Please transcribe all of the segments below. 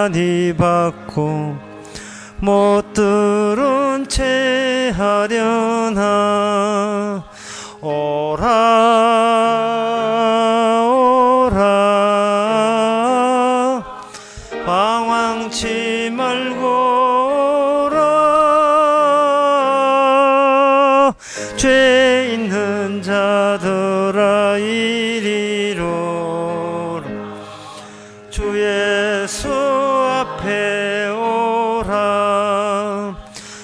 많이 받고 못 들은 채 하려나. 오라 오라 방황치 말고 오라. 죄 있는 자들아 이리로 주 예수 앞에 오라.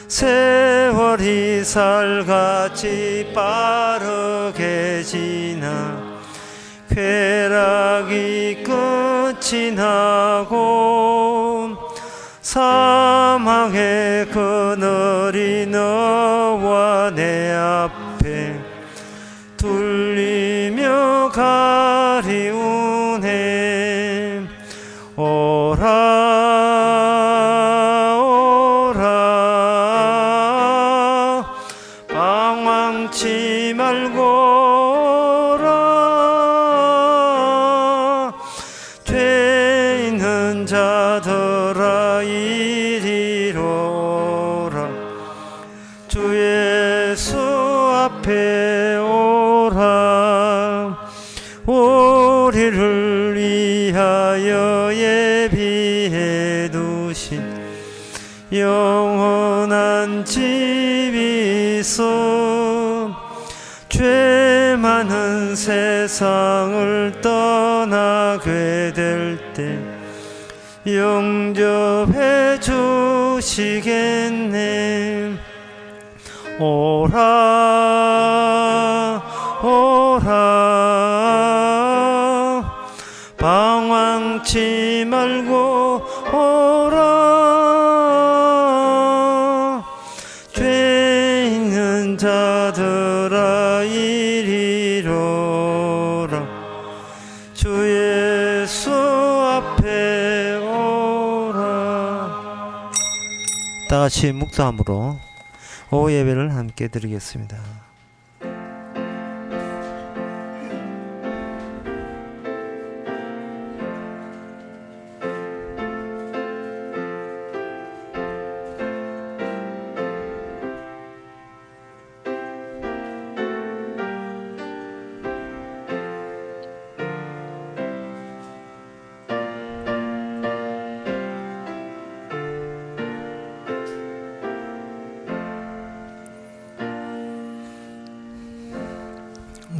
세월이 살같이 빠르게 지나 쾌락이 끝이 나고 사망의 그늘이 너와 내 앞에 둘리며 가리우네. 오라 오라 방황치 말고 오라. 죄 있는 자들아 이리로 오라. 주 예수 앞에 오라. 우리를 위하여 예비해 두신 영원한 집이 있어. 죄 많은 세상을 떠나게 될 때 영접해 주시겠네. 오라 오라 방황치 말고 오라. 죄 있는 자들아 이리로 오라. 주 예수 앞에 오라. 다같이 묵상함으로 오후 예배를 함께 드리겠습니다.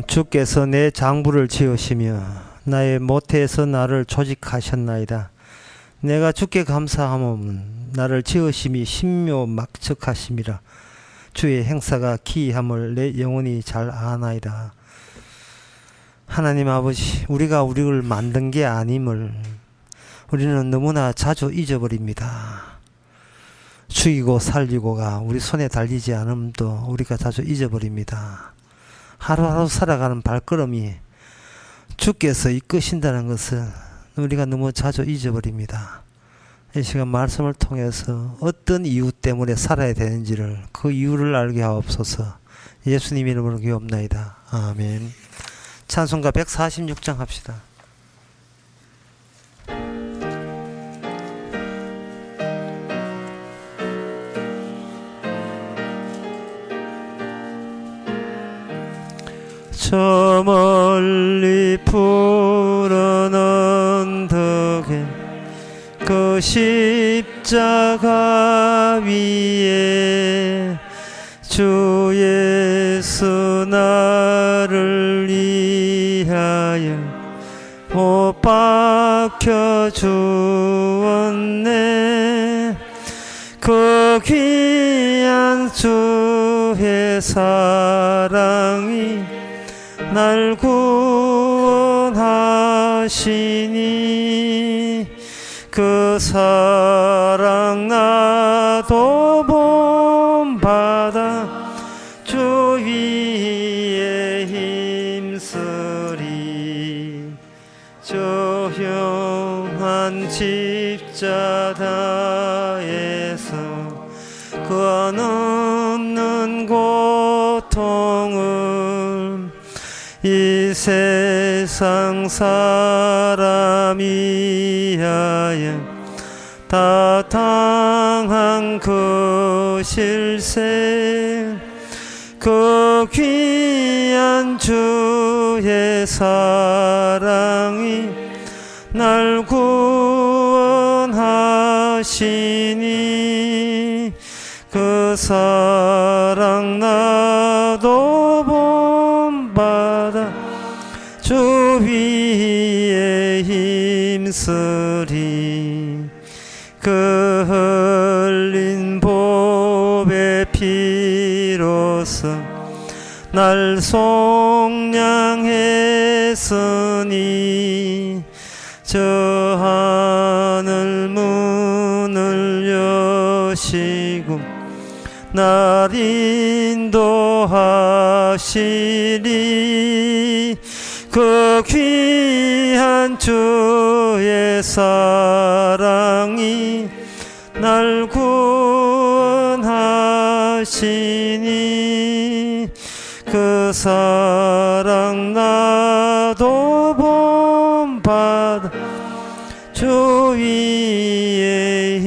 주께서 내 장부를 지으시며 나의 모태에서 나를 조직하셨나이다. 내가 주께 감사함은 나를 지으심이 신묘막측하심이라. 주의 행사가 기이함을 내 영혼이 잘 아나이다. 하나님 아버지, 우리가 우리를 만든 게 아님을 우리는 너무나 자주 잊어버립니다. 죽이고 살리고가 우리 손에 달리지 않음도 우리가 자주 잊어버립니다. 하루하루 살아가는 발걸음이 주께서 이끄신다는 것을 우리가 너무 자주 잊어버립니다. 이 시간 말씀을 통해서 어떤 이유 때문에 살아야 되는지를 그 이유를 알게 하옵소서. 예수님 이름으로 기옵나이다. 아멘. 찬송가 146장 합시다. 저 멀리 푸른 언덕에 그 십자가 위에 주 예수 나를 위하여 못 박혀 주었네. 그 귀한 주의 사랑이 날 구원하시니 그 사랑 나도 본받아 주 위에 힘쓰리. 조용한 십자가에서 그 없는 고통을 이 세상 사람이 하여 다 당한 그 실세 그 귀한 주의 사랑이 날 구원하시니 그 사랑 나도 본받아 주 위에 힘쓰리 그 흘린 보배 피로써 날 속량했으니 저 하늘 문을 여시고 날 인도하시리 그 귀한 주의 사랑이 날 구원하시니 그 사랑 나도 본받아 주 위에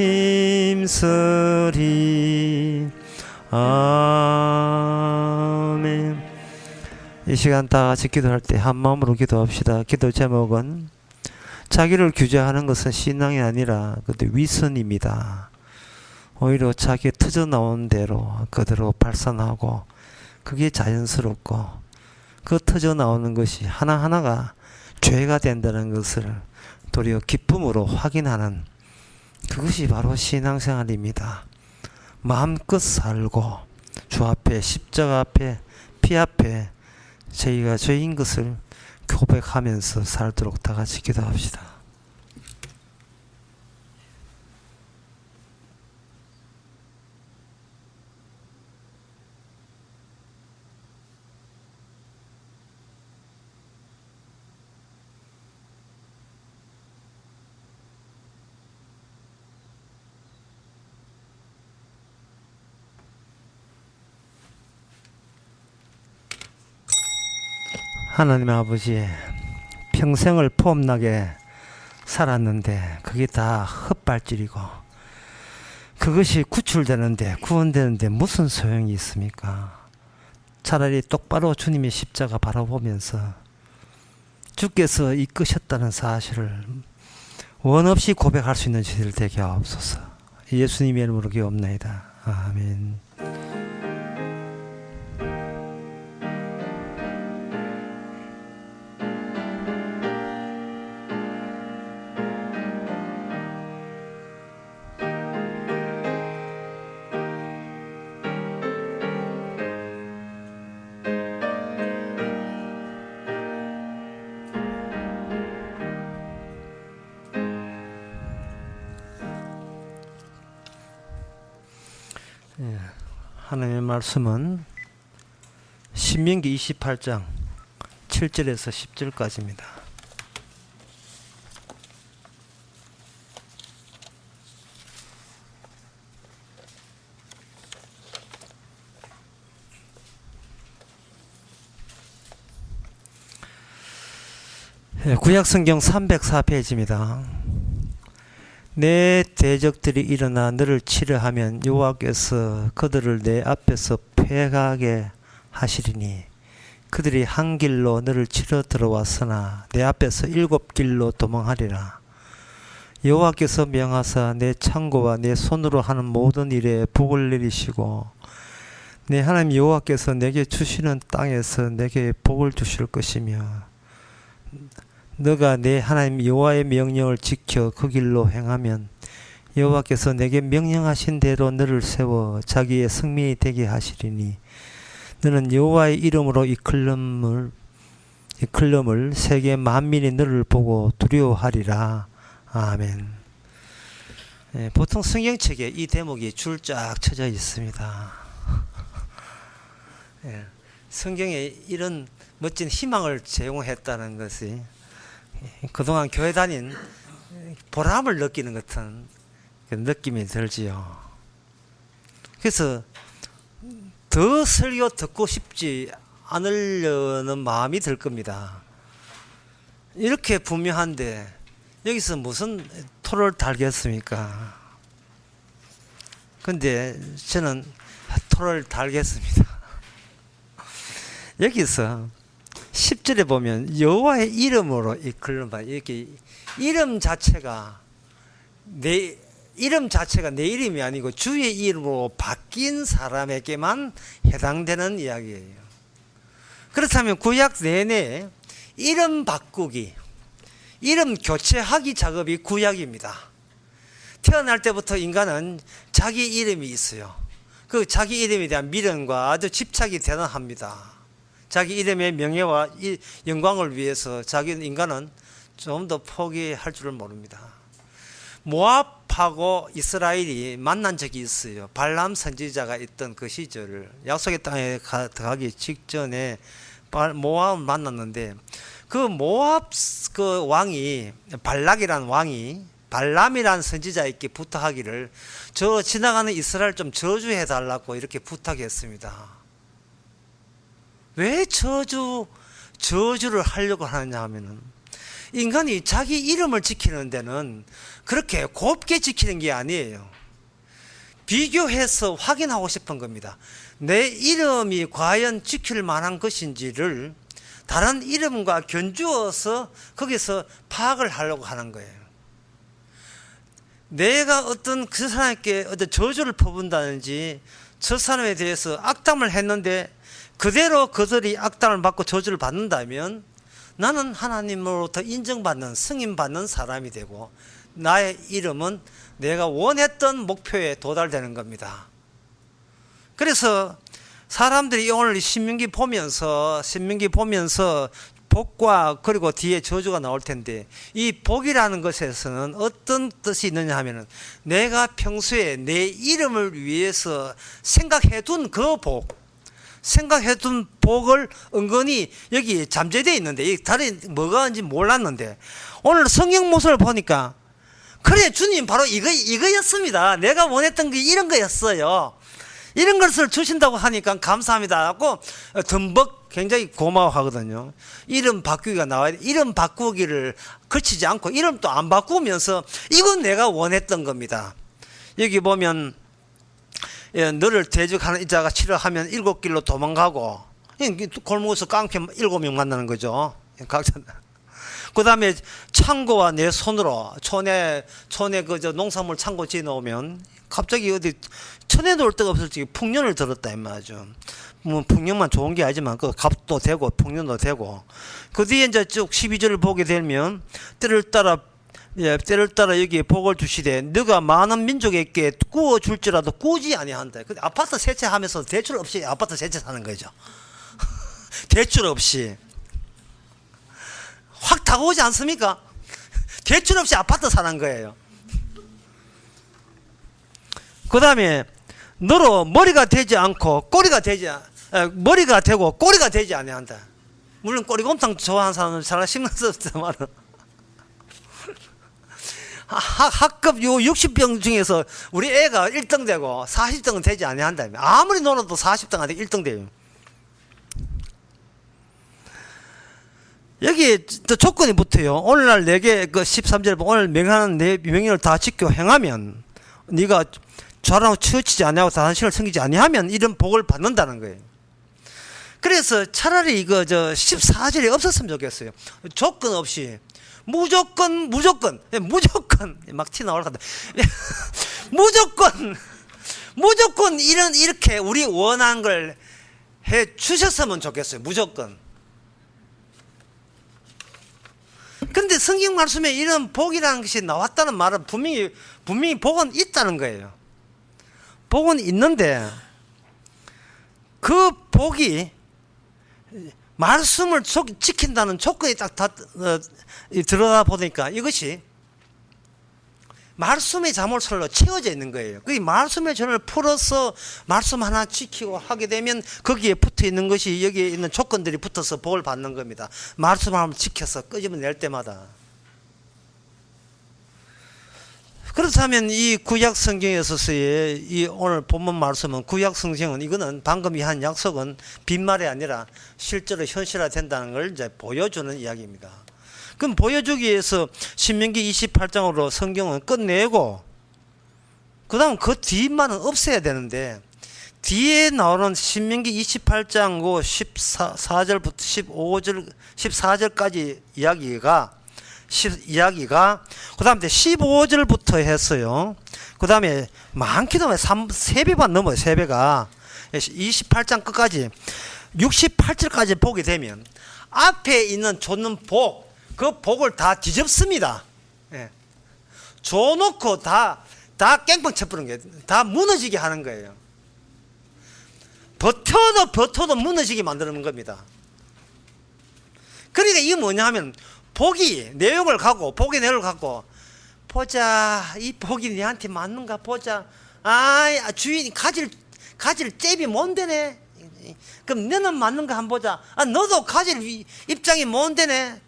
힘쓰리. 아멘. 이 시간 다 같이 기도할 때 한 마음으로 기도합시다. 기도 제목은 자기를 규제하는 것은 신앙이 아니라 그때 위선입니다. 오히려 자기 터져 나온 대로 그대로 발산하고 그게 자연스럽고 그 터져 나오는 것이 하나하나가 죄가 된다는 것을 도리어 기쁨으로 확인하는 그것이 바로 신앙생활입니다. 마음껏 살고 주 앞에 십자가 앞에 피 앞에 저희가 죄인 것을 고백하면서 살도록 다 같이 기도합시다. 하나님 아버지, 평생을 폼나게 살았는데 그게 다 헛발질이고 그것이 구출되는데 구원되는데 무슨 소용이 있습니까? 차라리 똑바로 주님의 십자가 바라보면서 주께서 이끄셨다는 사실을 원없이 고백할 수 있는 저희들 되게 하옵소서. 예수님의 이름으로 기도옵나이다. 아멘. 하나님의 말씀은 신명기 28장 7절에서 10절까지입니다. 구약성경 304페이지입니다. 내 대적들이 일어나 너를 치려하면 여호와께서 그들을 내 앞에서 패하게 하시리니 그들이 한 길로 너를 치러 들어왔으나 내 앞에서 7길로 도망하리라. 여호와께서 명하사 내 창고와 내 손으로 하는 모든 일에 복을 내리시고 내 하나님 여호와께서 내게 주시는 땅에서 내게 복을 주실 것이며 너가 내 하나님 여호와의 명령을 지켜 그 길로 행하면 여호와께서 내게 명령하신 대로 너를 세워 자기의 성민이 되게 하시리니 너는 여호와의 이름으로 이끌림을 세계 만민이 너를 보고 두려워하리라. 아멘. 보통 성경책에 이 대목이 줄쫙 쳐져 있습니다. 성경에 이런 멋진 희망을 제공했다는 것이 그동안 교회 다닌 보람을 느끼는 같은 그 느낌이 들지요. 그래서 더 설교 듣고 싶지 않으려는 마음이 들 겁니다. 이렇게 분명한데 여기서 무슨 토를 달겠습니까? 근데 저는 토를 달겠습니다. 여기서 10절에 보면 여호와의 이름으로 이끌는바, 이렇게 이름 자체가 내 이름이 아니고 주의 이름으로 바뀐 사람에게만 해당되는 이야기예요. 그렇다면 구약 내내 이름 바꾸기, 이름 교체하기 작업이 구약입니다. 태어날 때부터 인간은 자기 이름이 있어요. 그 자기 이름에 대한 미련과 아주 집착이 대단합니다. 자기 이름의 명예와 영광을 위해서 자기 인간은 좀 더 포기할 줄을 모릅니다. 모압하고 이스라엘이 만난 적이 있어요. 발람 선지자가 있던 그 시절을, 약속의 땅에 가기 직전에 모압을 만났는데, 그 모압 그 왕이, 발락이라는 왕이 발람이라는 선지자에게 부탁하기를, 저 지나가는 이스라엘 좀 저주해 달라고 이렇게 부탁했습니다. 왜 저주를 하려고 하느냐 하면은, 인간이 자기 이름을 지키는 데는 그렇게 곱게 지키는 게 아니에요. 비교해서 확인하고 싶은 겁니다. 내 이름이 과연 지킬 만한 것인지를 다른 이름과 견주어서 거기서 파악을 하려고 하는 거예요. 내가 어떤 그 사람에게 어떤 저주를 퍼붓는다든지 저 사람에 대해서 악담을 했는데 그대로 그들이 악담을 받고 저주를 받는다면 나는 하나님으로부터 인정받는, 승인받는 사람이 되고 나의 이름은 내가 원했던 목표에 도달되는 겁니다. 그래서 사람들이 오늘 신명기 보면서 복과 그리고 뒤에 저주가 나올 텐데, 이 복이라는 것에서는 어떤 뜻이 있느냐 하면은 내가 평소에 내 이름을 위해서 생각해둔 그 복, 생각해둔 복을 은근히 여기 잠재되어 있는데, 이 다른 뭐가 인지 몰랐는데 오늘 성경 모습을 보니까 그래, 주님 바로 이거였습니다. 내가 원했던 게 이런 거였어요. 이런 것을 주신다고 하니까 감사합니다 하고 덤벅 굉장히 고마워하거든요. 이름 바꾸기가 나와야 돼. 이름 바꾸기를 거치지 않고 이름도 안 바꾸면서 이건 내가 원했던 겁니다. 여기 보면 너를 대적하는 이자가 치러하면 7길로 도망가고, 골목에서 깡패 7명 만나는 거죠. 그 다음에 창고와 내 손으로 촌에 그저 농산물 창고 지어 놓으면 갑자기 어디 천에 놓을 데가 없을 적에 풍년을 들었다 이 말이죠. 뭐 풍년만 좋은 게 아니지만 그 값도 되고 풍년도 되고, 그 뒤에 이제 쭉 12절을 보게 되면 때를 따라 여기에 복을 주시되 너가 많은 민족에게 구워 줄지라도 꾸지 아니한다. 근데 아파트 세채하면서 대출 없이 아파트 세채 사는 거죠. 대출 없이 확 다가오지 않습니까? 대출 없이 아파트 사는 거예요. 그 다음에 너로 머리가 되지 않고 머리가 되고 꼬리가 되지 아니한다. 물론 꼬리곰탕 좋아하는 사람은 잘 신경 썼지만 학급 요 60등 중에서 우리 애가 1등 되고 40등은 되지 아니한다. 아무리 놀아도 40등 안 되고 1등 돼요. 여기 또 조건이 붙어요. 오늘날 내게 그 13절 오늘 명하는 내 명령을 다 지켜 행하면, 네가 좌라고 치우치지 아니하고 다단식을 섬기지 아니하면 이런 복을 받는다는 거예요. 그래서 차라리 이거 14절이 없었으면 좋겠어요. 조건 없이 무조건 막 티 나올 것 같아. 무조건 이렇게 우리 원하는 걸 해 주셨으면 좋겠어요. 무조건. 근데 성경 말씀에 이런 복이라는 것이 나왔다는 말은 분명히 복은 있다는 거예요. 복은 있는데 그 복이 말씀을 지킨다는 조건이 딱 들어가 보니까 이것이 말씀의 자물쇠로 채워져 있는 거예요. 그 말씀의 전을 풀어서 말씀 하나 지키고 하게 되면 거기에 붙어 있는 것이, 여기에 있는 조건들이 붙어서 복을 받는 겁니다. 말씀 하나 지켜서 끄집어낼 때마다. 그렇다면 이 구약 성경에 있어서의 이 오늘 본문 말씀은, 구약 성경은 이거는 방금 이 한 약속은 빈말이 아니라 실제로 현실화된다는 걸 이제 보여주는 이야기입니다. 그럼 보여주기 위해서 신명기 28장으로 성경은 끝내고 그 다음 그 뒷말은 없애야 되는데 뒤에 나오는 신명기 28장 14절부터 14절까지 이야기가 그 다음에 15절부터 했어요. 그 다음에 많기도 하면 3배반 넘어요. 3배가 28장 끝까지 68절까지 보게 되면 앞에 있는 줬는 그 복을 다 뒤집습니다. 예. 줘놓고 다 깽판 쳐버리는 거예요. 다 무너지게 하는 거예요. 버텨도 무너지게 만드는 겁니다. 그러니까 이게 뭐냐 하면 복의 내용을 갖고 보자. 이 복이 내한테 맞는가 보자. 주인이 가질 잽이 뭔데네. 그럼 너는 맞는가 한번 보자. 너도 가질 입장이 뭔데네.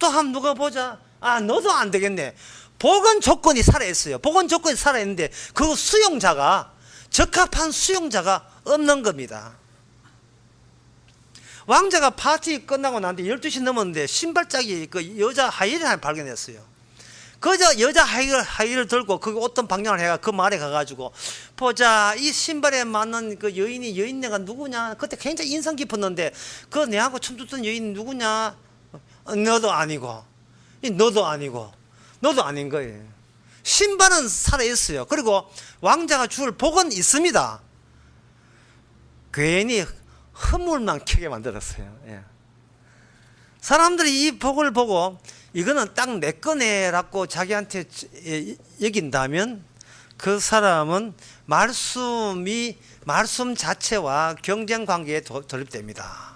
또 한번 누가 보자. 너도 안 되겠네. 복은 조건이 살아있어요. 복은 조건이 살아있는데 그 수용자가 적합한 수용자가 없는 겁니다. 왕자가 파티 끝나고 나는데 12시 넘었는데 신발짝이 그 여자 하이힐을 하나 발견했어요. 그저 여자 하이힐을 들고 그 어떤 방향을 해가 그 말에 가가지고 보자. 이 신발에 맞는 그 여인네가 누구냐. 그때 굉장히 인상 깊었는데 그 내하고 춤추던 여인 누구냐. 너도 아니고 너도 아닌 거예요. 신발은 살아있어요. 그리고 왕자가 줄 복은 있습니다. 괜히 허물만 켜게 만들었어요. 예. 사람들이 이 복을 보고 이거는 딱 내 거네라고 자기한테 여긴다면 그 사람은 말씀 자체와 경쟁 관계에 돌입됩니다.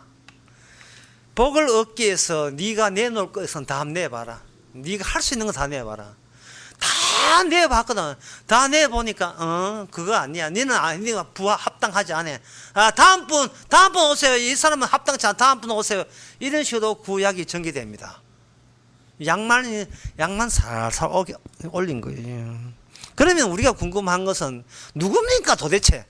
복을 얻기 위해서 네가 내놓을 것은 다 내봐라. 네가 할 수 있는 거 다 내봐라. 다 내봤거든. 다 내보니까 그거 아니야. 네가 부하 합당하지 않아. 다음분 오세요. 이 사람은 합당치 않아. 다음분 오세요. 이런 식으로 구약이 전개됩니다. 양만 살살 올린 거예요. 그러면 우리가 궁금한 것은 누굽니까 도대체?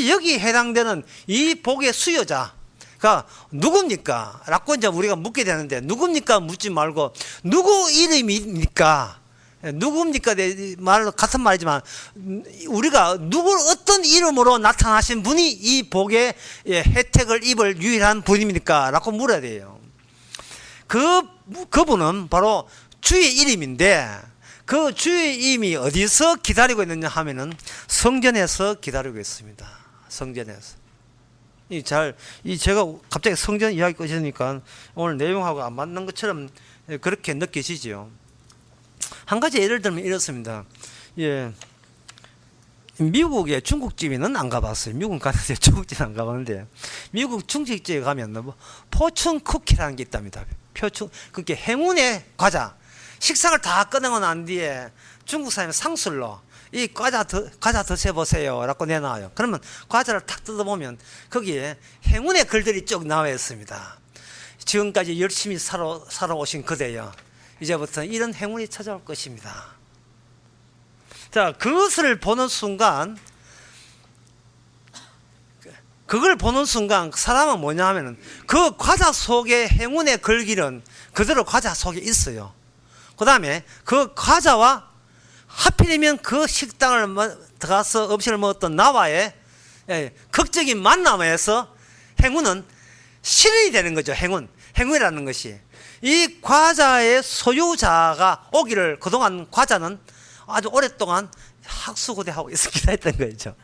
여기 해당되는 이 복의 수요자가 누굽니까? 라고 이제 우리가 묻게 되는데 누굽니까? 묻지 말고 누구 이름입니까? 누굽니까? 말 같은 말이지만 우리가 어떤 이름으로 나타나신 분이 이 복의 혜택을 입을 유일한 분입니까? 라고 물어야 돼요. 그분은 바로 주의 이름인데 그 주의 이름이 어디서 기다리고 있느냐 하면은 성전에서 기다리고 있습니다. 성전에서. 제가 갑자기 성전 이야기 꺼지니까 오늘 내용하고 안 맞는 것처럼 그렇게 느껴지지요. 한 가지 예를 들면 이렇습니다. 미국의 중국집에는 안 가봤어요. 미국 가는데 중국집은 안 가봤는데 미국 중국집에 가면 포춘 쿠키라는 게 있답니다. 그게 행운의 과자. 식상을 다 꺼내고 난 뒤에 중국 사람이 상술로 이 과자 드셔보세요 라고 내놔요. 그러면 과자를 탁 뜯어보면 거기에 행운의 글들이 쭉 나와 있습니다. 지금까지 열심히 살아오신 그대여 이제부터 이런 행운이 찾아올 것입니다. 자, 그것을 보는 순간 사람은 뭐냐 하면은 그 과자 속에 행운의 글귀는 그대로 과자 속에 있어요. 그 다음에 그 과자와 하필이면 그 식당을 들어가서 음식을 먹었던 나와의 극적인 만남에서 행운은 실현이 되는 거죠. 행운이라는 것이. 이 과자의 소유자가 오기를 그동안 과자는 아주 오랫동안 학수고대하고 있었기도 했던 거죠.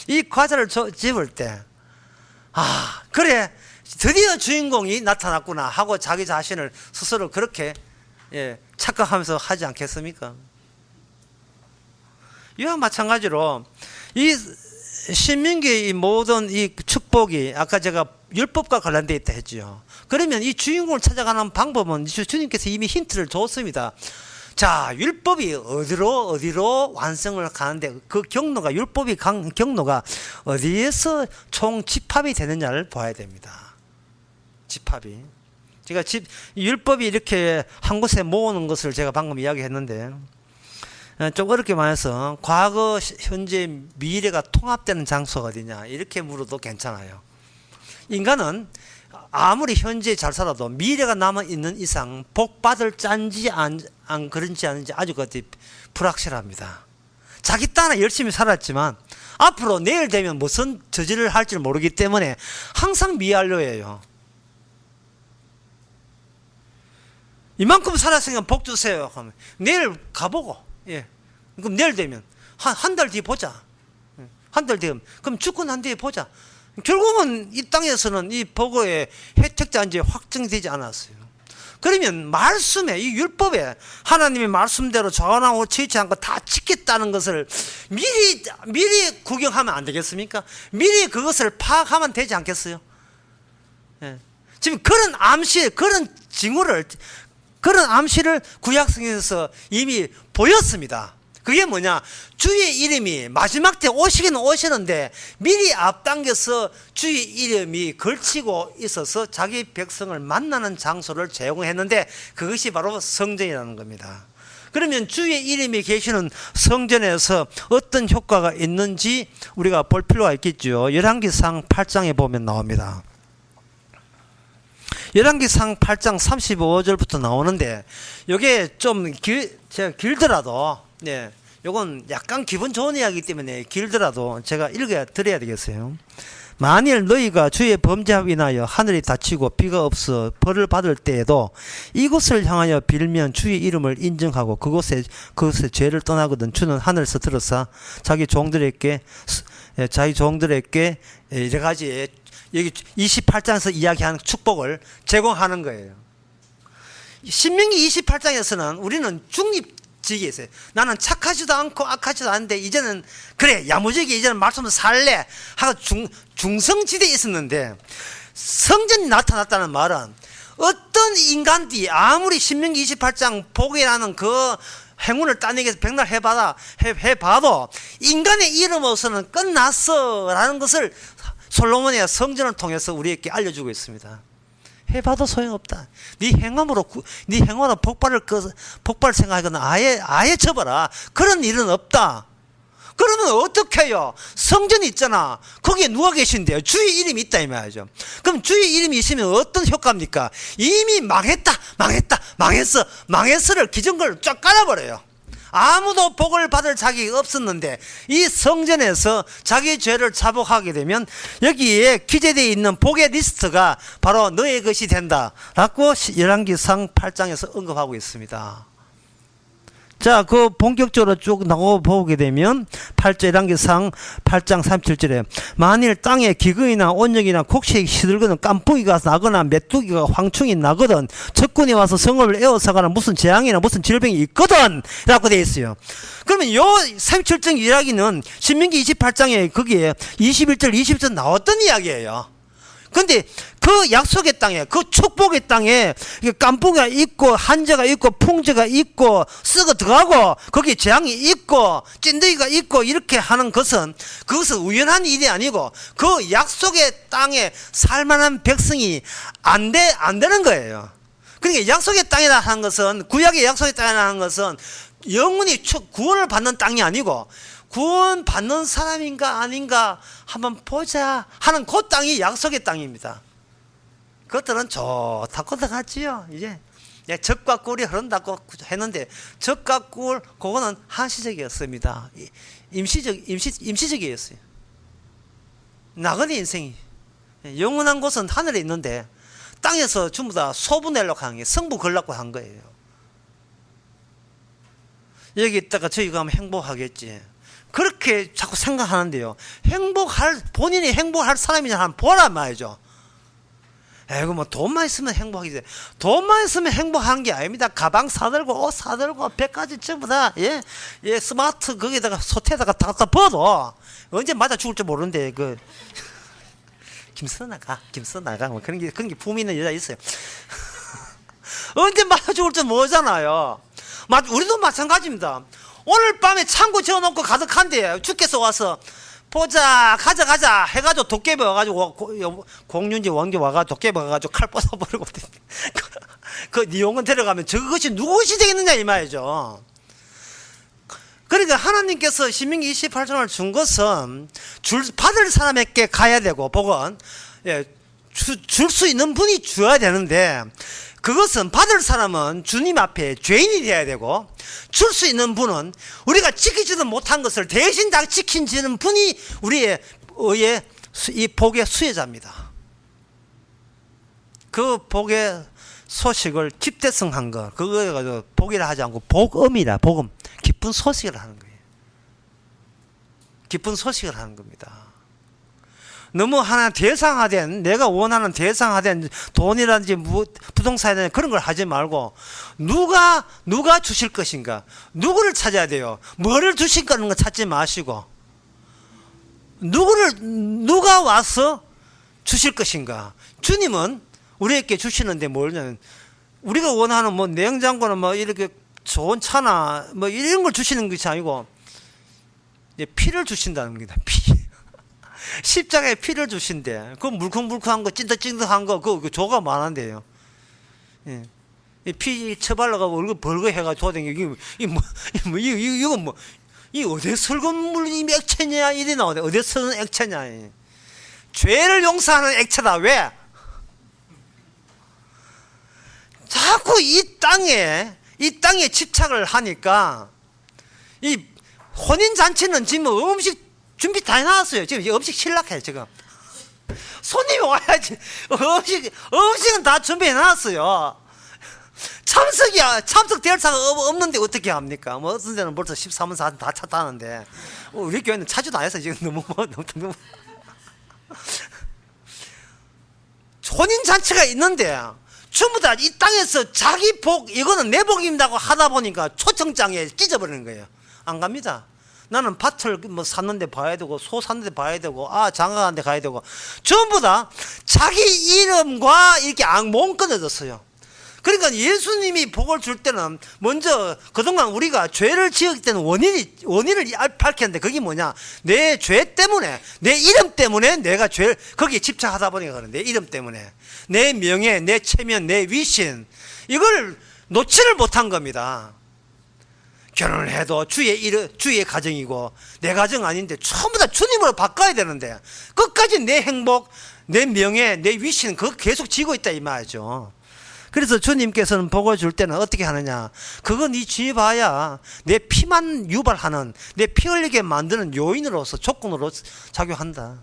이 과자를 집을 때 그래 드디어 주인공이 나타났구나 하고 자기 자신을 스스로 그렇게 착각하면서 하지 않겠습니까? 이와 마찬가지로 이 신명기의 모든 이 축복이 아까 제가 율법과 관련되어 있다 했죠. 그러면 이 주인공을 찾아가는 방법은 주님께서 이미 힌트를 줬습니다. 자, 율법이 어디로 완성을 가는데 그 경로가 율법이 경로가 어디에서 총 집합이 되느냐를 봐야 됩니다. 집합이. 제가 율법이 이렇게 한 곳에 모으는 것을 제가 방금 이야기했는데 좀 어렵게 말해서 과거, 현재, 미래가 통합되는 장소가 어디냐 이렇게 물어도 괜찮아요. 인간은 아무리 현재 잘 살아도 미래가 남아있는 이상 복 받을 짠지 안 그런지 아닌지 아주 불확실합니다. 자기 딴에 열심히 살았지만 앞으로 내일 되면 무슨 저지를 할지 모르기 때문에 항상 미완료예요. 이만큼 살았으니까 복 주세요 하면 내일 가보고, 예, 그럼 내일 되면 한 달 뒤에 보자. 한 달 뒤에 그럼 죽고 난 뒤에 보자. 결국은 이 땅에서는 이 복의 혜택자인지 확정되지 않았어요. 그러면 말씀에, 이 율법에 하나님의 말씀대로 전하고 지지 않고 다 지켰다는 것을 미리 구경하면 안 되겠습니까? 미리 그것을 파악하면 되지 않겠어요? 예. 지금 그런 암시, 그런 징후를, 그런 암시를 구약성경에서 이미 보였습니다. 그게 뭐냐? 주의 이름이 마지막 때 오시긴 오시는데 미리 앞당겨서 주의 이름이 걸치고 있어서 자기 백성을 만나는 장소를 제공했는데 그것이 바로 성전이라는 겁니다. 그러면 주의 이름이 계시는 성전에서 어떤 효과가 있는지 우리가 볼 필요가 있겠죠. 열왕기상 8장에 보면 나옵니다. 열왕기상 8장 35절부터 나오는데 이게 좀 제가 길더라도, 네, 요건 약간 기분 좋은 이야기이기 때문에 길더라도 제가 읽어 드려야 되겠어요. 만일 너희가 주의 범죄함 인하여 하늘이 닫히고 비가 없어 벌을 받을 때에도 이곳을 향하여 빌면 주의 이름을 인정하고 그곳에 죄를 떠나거든 주는 하늘에서 들어서 자기 종들에게 여러 가지 여기 28장에서 이야기하는 축복을 제공하는 거예요. 신명기 28장에서는 우리는 중립지기에 있어요. 나는 착하지도 않고 악하지도 않은데 이제는 그래 야무지게 이제는 말씀을 살래 하고 중성지대에 있었는데 성전이 나타났다는 말은 어떤 인간들이 아무리 신명기 28장 복이라는 그 행운을 따내기 위해서 백날 해봐도 인간의 이름으로서는 끝났어 라는 것을 솔로몬의 성전을 통해서 우리에게 알려주고 있습니다. 해봐도 소용없다. 네 행함으로 복발을 생각하거나 아예 접어라. 그런 일은 없다. 그러면 어떻게 해요? 성전이 있잖아. 거기에 누가 계신데요? 주의 이름이 있다 이 말이죠. 그럼 주의 이름이 있으면 어떤 효과입니까? 이미 망했어를 기존걸 쫙 깔아버려요. 아무도 복을 받을 자격이 없었는데 이 성전에서 자기 죄를 자복하게 되면 여기에 기재되어 있는 복의 리스트가 바로 너의 것이 된다 라고 열왕기상 8장에서 언급하고 있습니다. 자, 그 본격적으로 쭉 나가보게 되면 열왕기상 8장 37절에 만일 땅에 기근이나 온역이나 곡식이 시들거든 깐풍기가 나거나 메뚜기가 황충이 나거든 적군이 와서 성읍을 에워싸거나 무슨 재앙이나 무슨 질병이 있거든 라고 되어 있어요. 그러면 요 37장 이야기는 신명기 28장에 거기에 21절 20절 나왔던 이야기예요. 근데 그 약속의 땅에, 그 축복의 땅에 깐풍기가 있고 한재가 있고 풍재가 있고 썩어 들어가고 거기에 재앙이 있고 찐득이가 있고 이렇게 하는 것은 그것은 우연한 일이 아니고 그 약속의 땅에 살만한 백성이 안 되는 거예요. 그러니까 약속의 땅이라 하는 것은 구약의 약속의 땅이라 하는 것은 영원히 구원을 받는 땅이 아니고 구원 받는 사람인가 아닌가 한번 보자 하는 그 땅이 약속의 땅입니다. 그것들은 좋다고 들어갔지요. 이제 적과 꿀이 흐른다고 했는데 적과 꿀 그거는 한시적이었습니다. 임시적이었어요. 나그네 인생이 영원한 곳은 하늘에 있는데 땅에서 전부 다 소부 내려고 한 게 성부 걸려고 한 거예요. 여기 있다가 저기 가면 행복하겠지. 그렇게 자꾸 생각하는데요. 본인이 행복할 사람이냐 하면 보란 말이죠. 에이구, 뭐 돈만 있으면 행복하겠지. 돈만 있으면 행복한 게 아닙니다. 가방 사들고, 옷 사들고, 백까지 전부 다, 스마트, 거기다가, 소태에다가 다 갖다 버도 언제 맞아 죽을지 모르는데, 김써나가, 뭐 그런 게 품 있는 여자 있어요. 언제 맞아 죽을지 모르잖아요. 우리도 마찬가지입니다. 오늘 밤에 창고 지어놓고 가득한데 주께서 와서 보자 가자 해가지고 도깨비 와가지고 공윤지 원교 와가지고 도깨비 와가지고 칼 뻗어버리고 그 니용은 데려가면 저것이 누구시 되겠느냐 이 말이죠. 그러니까 하나님께서 신명기 28장을 준 것은 받을 사람에게 가야 되고 복은 줄 수 있는 분이 줘야 되는데, 그것은 받을 사람은 주님 앞에 죄인이 되어야 되고, 줄 수 있는 분은 우리가 지키지도 못한 것을 대신 다 지키는 분이 우리의 이 복의 수혜자입니다. 그 복의 소식을 집대성한 거, 그거 가지고 복이라 하지 않고 복음이라, 복음, 기쁜 소식을 하는 거예요. 기쁜 소식을 하는 겁니다. 너무 하나 대상화된, 내가 원하는 대상화된 돈이라든지 부동산이라든지 그런 걸 하지 말고, 누가 주실 것인가, 누구를 찾아야 돼요. 뭐를 주실 거는 거 찾지 마시고, 누가 와서 주실 것인가. 주님은 우리에게 주시는데 뭐냐면, 우리가 원하는 뭐 냉장고나 뭐 이렇게 좋은 차나 뭐 이런 걸 주시는 것이 아니고, 이제 피를 주신다는 겁니다. 피. 십자가에 피를 주신대. 그 물컹물컹한 거, 찐득찐득한 거, 그 조가 많은데요. 예. 피 처발라가고 얼굴 벌거 해가지고 도댕기, 이건 뭐, 이 어디 설건물 이 액체냐, 이래 나오네. 어디 쓰는 액체냐. 죄를 용서하는 액체다. 왜? 자꾸 이 땅에 집착을 하니까, 이 혼인잔치는 지금 음식 준비 다 해놨어요. 지금 음식 신락해, 지금. 손님이 와야지. 음식은 다 준비해놨어요. 참석될 사람 없는데 어떻게 합니까? 뭐 어떤 데는 벌써 13원 4원 다 찼다는데, 우리 교회는 차지도 안 해서 지금 너무. 혼인잔치가 있는데, 전부 다 이 땅에서 자기 복, 이거는 내 복입니다고 하다 보니까 초청장에 찢어버리는 거예요. 안 갑니다. 나는 밭을 뭐 샀는데 봐야 되고, 소 샀는데 봐야 되고, 장가가는데 가야 되고, 전부 다 자기 이름과 이렇게 앙몽 끊어졌어요. 그러니까 예수님이 복을 줄 때는 먼저 그동안 우리가 죄를 지었을 때는 원인을 밝혔는데, 그게 뭐냐? 내 죄 때문에, 내 이름 때문에 내가 죄를 거기에 집착하다 보니까 그래. 내 이름 때문에, 내 명예, 내 체면, 내 위신, 이걸 놓지를 못한 겁니다. 결혼을 해도 주의 가정이고 내 가정 아닌데 전부 다 주님으로 바꿔야 되는데, 끝까지 내 행복, 내 명예, 내 위신 그거 계속 지고 있다 이 말이죠. 그래서 주님께서는 복을 줄 때는 어떻게 하느냐? 그건 이 쥐봐야 내 피만 유발하는, 내 피 흘리게 만드는 요인으로서, 조건으로 작용한다.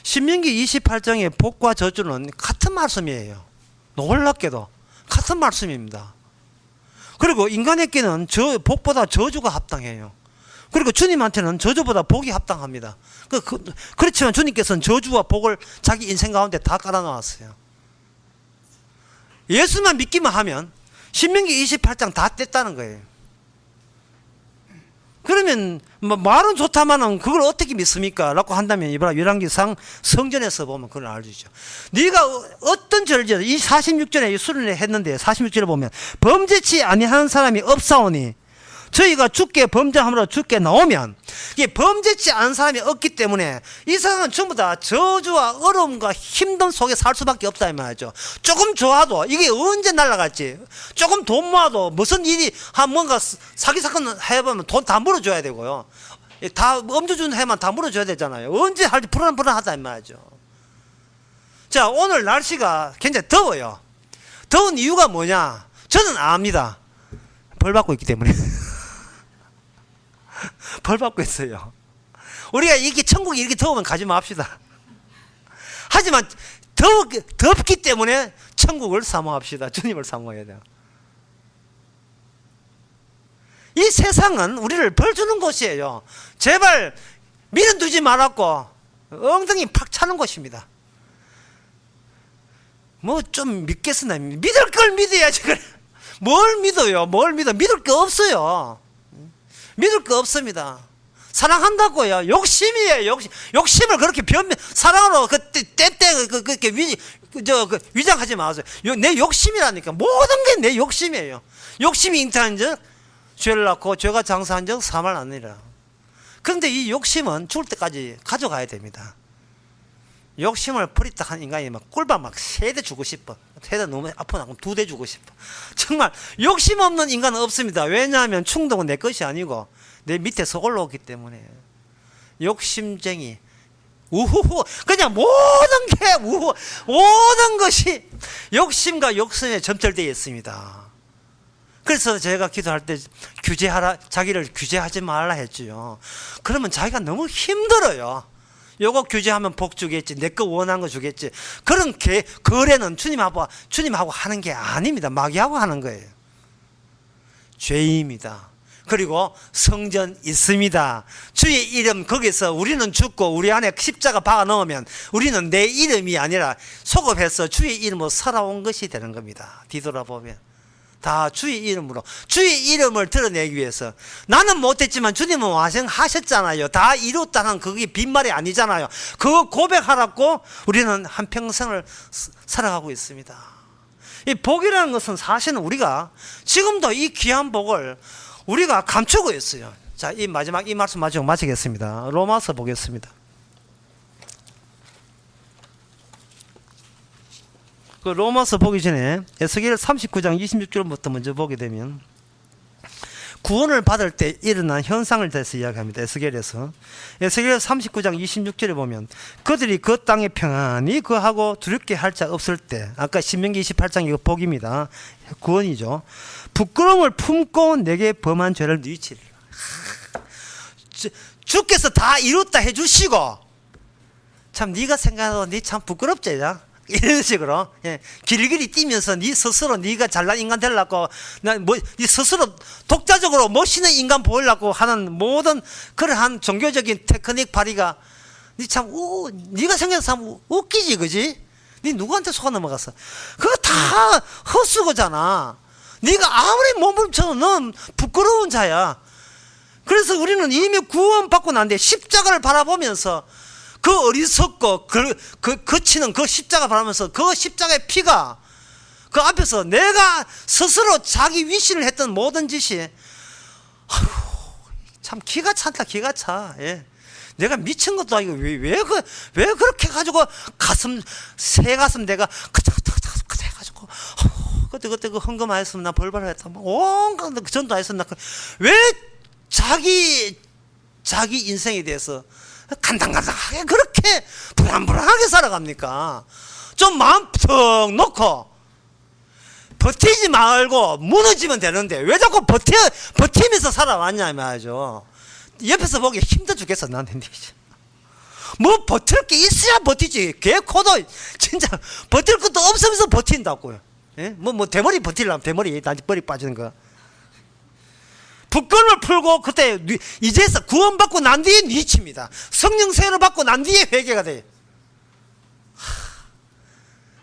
신명기 28장의 복과 저주는 같은 말씀이에요. 놀랍게도 같은 말씀입니다. 그리고 인간에게는 복보다 저주가 합당해요. 그리고 주님한테는 저주보다 복이 합당합니다. 그렇지만 주님께서는 저주와 복을 자기 인생 가운데 다 깔아놓았어요. 예수만 믿기만 하면 신명기 28장 다 뗐다는 거예요. 그러면 뭐 말은 좋다마는 그걸 어떻게 믿습니까? 라고 한다면 열왕기상 성전에서 보면 그걸 알죠. 네가 어떤 죄를 지어도, 이 46절에 수련을 했는데 46절에 보면 범죄치 아니하는 사람이 없사오니 저희가 죽게 범죄함으로 죽게 나오면, 이게 범죄치 않은 사람이 없기 때문에 이 세상은 전부 다 저주와 어려움과 힘듦 속에 살 수밖에 없다 이 말이죠. 조금 좋아도 이게 언제 날아갈지, 조금 돈 모아도 무슨 일이 뭔가 사기 사건 해보면 돈 다 물어줘야 되고요. 다 엄주준 해만 다 물어줘야 되잖아요. 언제 할지 불안하다 이 말이죠. 자, 오늘 날씨가 굉장히 더워요. 더운 이유가 뭐냐? 저는 압니다. 벌 받고 있기 때문에. 벌 받고 있어요. 우리가 이렇게 천국이 이렇게 더우면 가지 맙시다. 하지만 덥기 때문에 천국을 사모합시다. 주님을 사모해야 돼요. 이 세상은 우리를 벌 주는 곳이에요. 제발 미련 두지 말았고 엉덩이 팍 차는 곳입니다. 뭐 좀 믿겠으나 믿을 걸 믿어야지. 뭘 믿어요? 뭘 믿어? 믿을 게 없어요. 믿을 거 없습니다. 사랑한다고요. 욕심이에요. 욕심을 그렇게 사랑으로 그렇게 위장하지 마세요. 내 욕심이라니까. 모든 게 내 욕심이에요. 욕심이 잉태한즉 죄를 낳고 죄가 장사한즉 사망을 낳느니라. 그런데 이 욕심은 죽을 때까지 가져가야 됩니다. 욕심을 버리다 한 인간이 막 꿀밤 막 3대 주고 싶어. 3대 너무 아프나 2대 주고 싶어. 정말 욕심 없는 인간은 없습니다. 왜냐하면 충동은 내 것이 아니고 내 밑에서 올라오기 때문에. 욕심쟁이, 우후후 그냥 모든 것이 욕심과 욕심에 점철되어 있습니다. 그래서 제가 기도할 때 자기를 규제하지 말라 했지요. 그러면 자기가 너무 힘들어요. 요거 규제하면 복 주겠지, 내 거 원하는 거 주겠지. 그런 거래는 주님하고 하는 게 아닙니다. 마귀하고 하는 거예요. 죄입니다. 그리고 성전 있습니다. 주의 이름 거기서 우리는 죽고 우리 안에 십자가 박아 넣으면 우리는 내 이름이 아니라 소급해서 주의 이름으로 살아온 것이 되는 겁니다. 뒤돌아보면 다 주의 이름으로, 주의 이름을 드러내기 위해서. 나는 못했지만 주님은 완성하셨잖아요. 다 이뤘다는 그게 빈말이 아니잖아요. 그거 고백하라고 우리는 한평생을 살아가고 있습니다. 이 복이라는 것은 사실은 우리가 지금도 이 귀한 복을 우리가 감추고 있어요. 자, 이 말씀 마지막 마치겠습니다. 로마서 보겠습니다. 그 로마서 보기 전에 에스겔 39장 26절부터 먼저 보게 되면 구원을 받을 때 일어난 현상을 대해서 이야기합니다. 에스겔 39장 26절에 보면 그들이 그 땅에 평안히 거하고 두렵게 할 자 없을 때, 아까 신명기 28장 이거 복입니다. 구원이죠. 부끄러움을 품고 내게 범한 죄를 뉘치리라. 주께서 다 이뤘다 해주시고 참 네가 생각해도 네 참 부끄럽지. 이런 식으로 길길이 뛰면서 네 스스로 네가 잘난 인간 되려고 네 스스로 독자적으로 멋있는 인간 보이려고 하는 모든 그러한 종교적인 테크닉 발휘가 네가 생각해서 참 웃기지, 그지? 네 누구한테 속아 넘어갔어? 그거 다 헛수고잖아. 네가 아무리 몸부림쳐도 넌 부끄러운 자야. 그래서 우리는 이미 구원받고 난 뒤에 십자가를 바라보면서 그 어리석고 거치는 그 십자가 바라면서 그 십자가의 피가 그 앞에서 내가 스스로 자기 위신을 했던 모든 짓이 참 기가 찬다, 기가 차. 내가 미친 것도 아니고 왜 그렇게 가지고 새 가슴 내가 그때 해가지고 그때 그 헌금하였으면 나 벌 받았다. 온갖 전도 하였으면 나 왜 자기 인생에 대해서 간당간당하게 그렇게 불안불안하게 살아갑니까? 좀 마음 턱 놓고 버티지 말고 무너지면 되는데 왜 자꾸 버티면서 살아왔냐 말이죠. 옆에서 보기 힘들어 죽겠어. 나는 뭐 버틸 게 있어야 버티지. 개코도 진짜 버틸 것도 없으면서 버틴다고요. 뭐 대머리 버틸라면 대머리 빠지는 거. 부끄러움을 풀고 그때 이제서 구원받고 난 뒤에 뉘칩니다. 성령 세례를 받고 난 뒤에 회개가 돼요.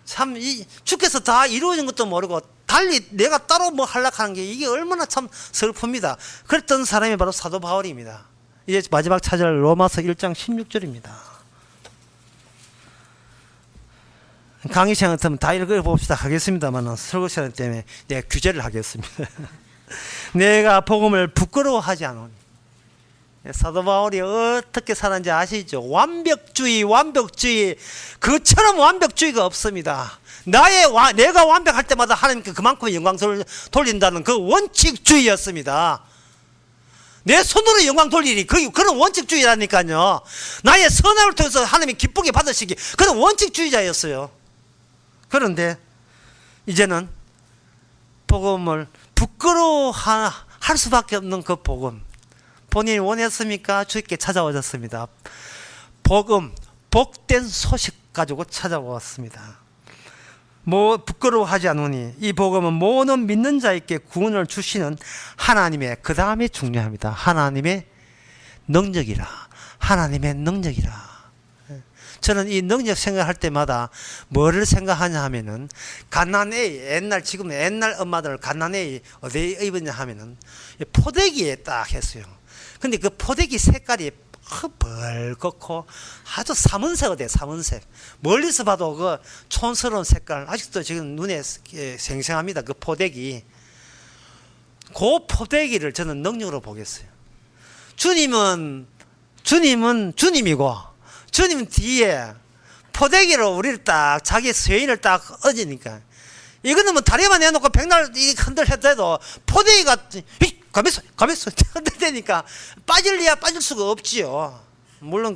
참 주께서 다 이루어진 것도 모르고 달리 내가 따로 뭐 하려고 하는 게 이게 얼마나 참 슬픕니다. 그랬던 사람이 바로 사도 바울입니다. 이제 마지막 찾을 로마서 1장 16절입니다. 강의 시간 같으면 다 읽어봅시다 하겠습니다만 설교 시간 때문에 내가 규제를 하겠습니다. 내가 복음을 부끄러워하지 않으니. 사도 바울이 어떻게 살았는지 아시죠? 완벽주의 그처럼 완벽주의가 없습니다. 내가 완벽할 때마다 하나님께 그만큼 영광을 돌린다는 그 원칙주의였습니다. 내 손으로 영광 돌리리 그런 원칙주의라니까요. 나의 선함을 통해서 하나님이 기쁘게 받으시기 그런 원칙주의자였어요. 그런데 이제는 복음을 부끄러워할 수밖에 없는 그 복음, 본인이 원했습니까? 주께 찾아오셨습니다. 복음, 복된 소식 가지고 찾아왔습니다. 뭐 부끄러워하지 않으니 이 복음은 모든 믿는 자에게 구원을 주시는 하나님의, 그 다음이 중요합니다. 하나님의 능력이라. 저는 이 능력 생각할 때마다 뭐를 생각하냐 하면은 갓난애기, 옛날 엄마들 갓난애기 어디에 입었냐 하면은 포대기에 딱 했어요. 근데 그 포대기 색깔이 벌겋고 아주 삼은색이 삼은색. 멀리서 봐도 그 촌스러운 색깔 아직도 지금 눈에 생생합니다. 그 포대기. 그 포대기를 저는 능력으로 보겠어요. 주님은 주님이고 주님 뒤에 포대기로 우리를 딱 자기 쇠인을 딱 얹으니까 이거는 뭐 다리만 내놓고 백날 흔들해도 포대기가 가면서 흔들대니까 빠질 수가 없지요. 물론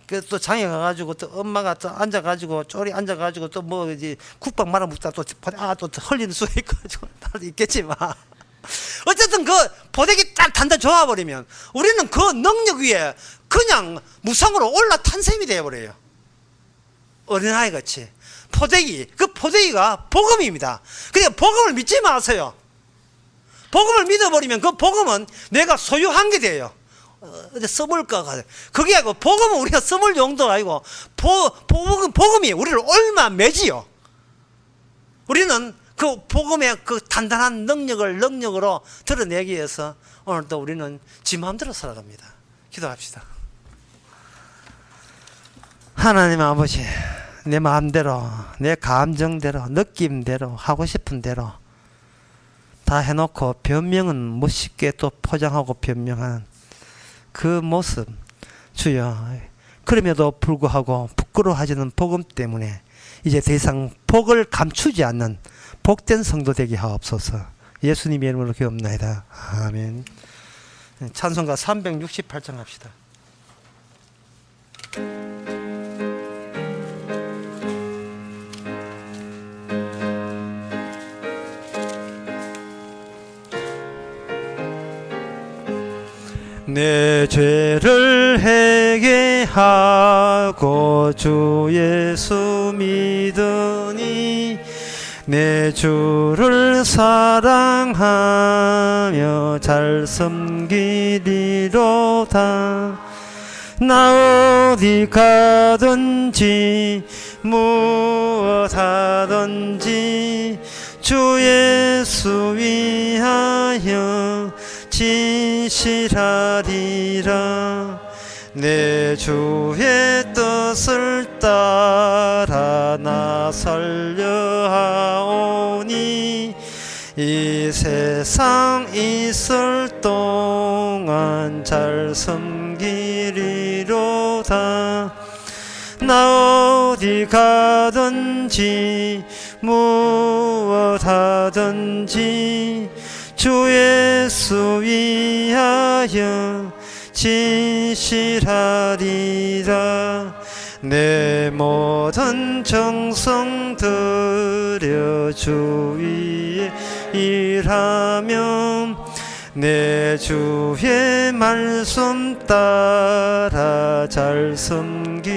그 또 장에 가가지고 또 엄마가 또 앉아가지고 쪼리 앉아가지고 또 뭐 이제 국밥 말아 먹다 또 흘리는 수가 있고 나도 있겠지만 어쨌든 그 포대기 딱 단단 좋아버리면 우리는 그 능력 위에 그냥 무상으로 올라탄 셈이 되어버려요. 어린아이 같이. 포대기, 그 포대기가 복음입니다. 그러니까 복음을 믿지 마세요. 복음을 믿어버리면 그 복음은 내가 소유한 게 돼요. 어디 써볼까? 그게 아니고 복음은 우리가 써볼 용도가 아니고 복음이 우리를 얼마 매지요. 우리는 그 복음의 그 단단한 능력으로 드러내기 위해서 오늘도 우리는 지 마음대로 살아갑니다. 기도합시다. 하나님 아버지, 내 마음대로, 내 감정대로, 느낌대로, 하고 싶은 대로 다 해놓고 변명은 멋있게 또 포장하고 변명하는 그 모습, 주여, 그럼에도 불구하고 부끄러워하지는 복음 때문에 이제 더 이상 복을 감추지 않는 복된 성도 되게 하옵소서. 예수님의 이름으로 기도합나이다. 아멘. 찬송가 368장 합시다. 내 죄를 회개하고 주 예수 믿으니 내 주를 사랑하며 잘 섬기리로다. 나 어디 가든지 무엇하든지 주 예수 위하여 진실하리라. 내 주의 뜻을 따라 나 살려하오니 이 세상 있을 동안 잘 섬기리로다. 나 어디 가든지 무엇하든지 주 예수 위하여 진실하리라. 내 모든 정성 들여 주 위에 일하며 내 주의 말씀 따라 잘 섬기리로다.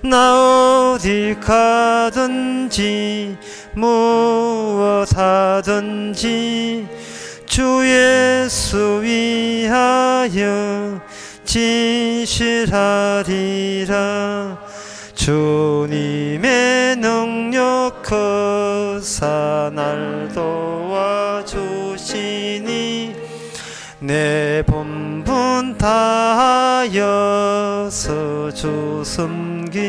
나 어디 가든지 무엇하든지 주 예수 위하여 진실하리라. 주님의 능력 크사 날 도와주시니 내 본분 다하여서 주 섬기리로다.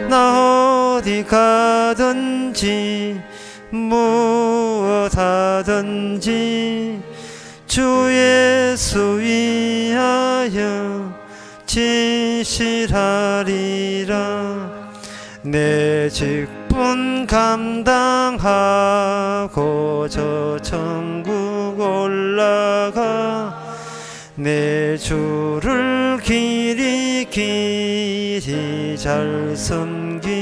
나 어디 가든지 무엇하든지 주 예수 위하여 진실하리라. 내 직분 감당하고 저 천국 올라가 내 주를 길이 잘 섬기리로다.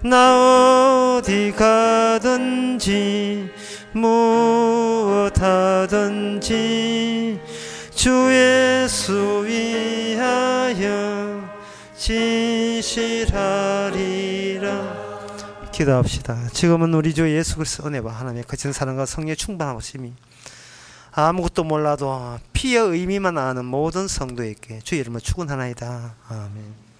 나 어디 가든지 무엇하든지 주 예수 위하여 진실하리라. 기도합시다. 지금은 우리 주 예수 그리스도 은혜와 하나님의 거친 사랑과 성령의 충만하심이 아무것도 몰라도 피의 의미만 아는 모든 성도에게 주의 이름으로 축원하나이다. 아멘.